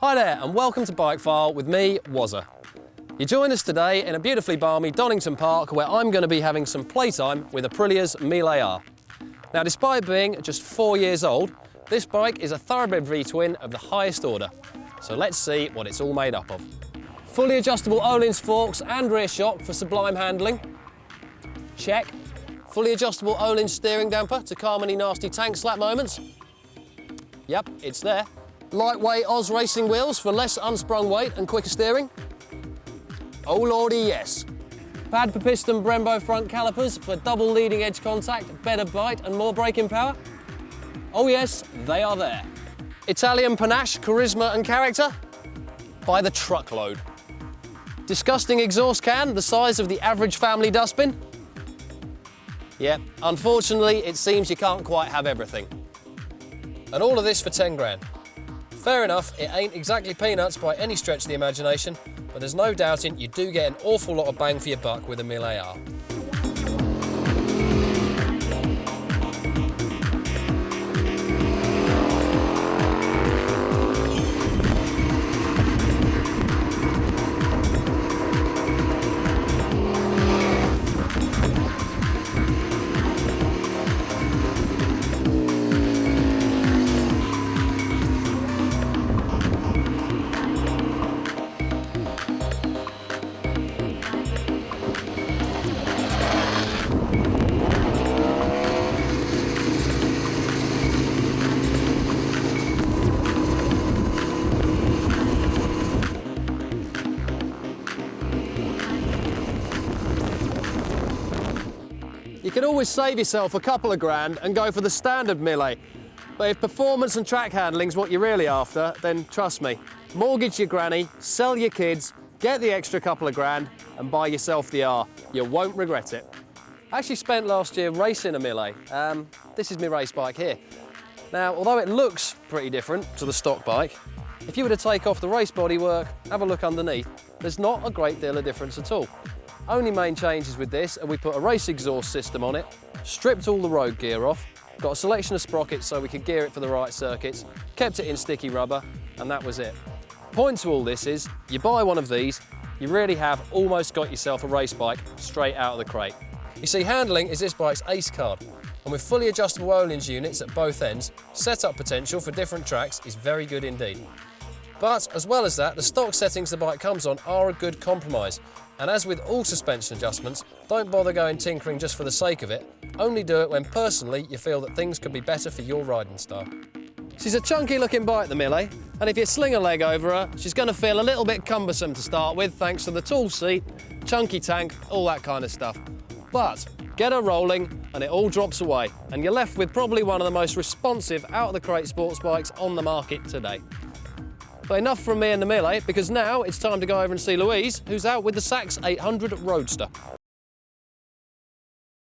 Hi there and welcome to Bike File with me, Wazza. You join us today in a beautifully balmy Donington Park where I'm going to be having some playtime with Aprilia's Mille R. Now despite being just 4 years old, this bike is a thoroughbred V-twin of the highest order. So let's see what it's all made up of. Fully adjustable Öhlins forks and rear shock for sublime handling. Check. Fully adjustable Öhlins steering damper to calm any nasty tank slap moments. Yep, it's there. Lightweight Oz racing wheels for less unsprung weight and quicker steering. Oh lordy, yes. Pad per piston Brembo front calipers for double leading edge contact, better bite and more braking power. Oh yes, they are there. Italian panache, charisma and character? By the truckload. Disgusting exhaust can, the size of the average family dustbin? Yep, unfortunately it seems you can't quite have everything. And all of this for 10 grand. Fair enough, it ain't exactly peanuts by any stretch of the imagination, but there's no doubting you do get an awful lot of bang for your buck with a Mille R. You could always save yourself a couple of grand and go for the standard Mille. But if performance and track handling's what you're really after, then trust me, mortgage your granny, sell your kids, get the extra couple of grand and buy yourself the R. You won't regret it. I actually spent last year racing a Mille. This is my race bike here. Now, although it looks pretty different to the stock bike, if you were to take off the race bodywork, have a look underneath, there's not a great deal of difference at all. Only main changes with this are we put a race exhaust system on it, stripped all the road gear off, got a selection of sprockets so we could gear it for the right circuits, kept it in sticky rubber, and that was it. Point to all this is, you buy one of these, you really have almost got yourself a race bike straight out of the crate. You see, handling is this bike's ace card, and with fully adjustable Öhlins units at both ends, setup potential for different tracks is very good indeed. But as well as that, the stock settings the bike comes on are a good compromise. And as with all suspension adjustments, don't bother going tinkering just for the sake of it. Only do it when personally you feel that things could be better for your riding style. She's a chunky looking bike, the Mille, and if you sling a leg over her, she's going to feel a little bit cumbersome to start with thanks to the tall seat, chunky tank, all that kind of stuff. But get her rolling and it all drops away and you're left with probably one of the most responsive out-of-the-crate sports bikes on the market today. But enough from me and the Mille, because now it's time to go over and see Louise, who's out with the Sachs 800 Roadster.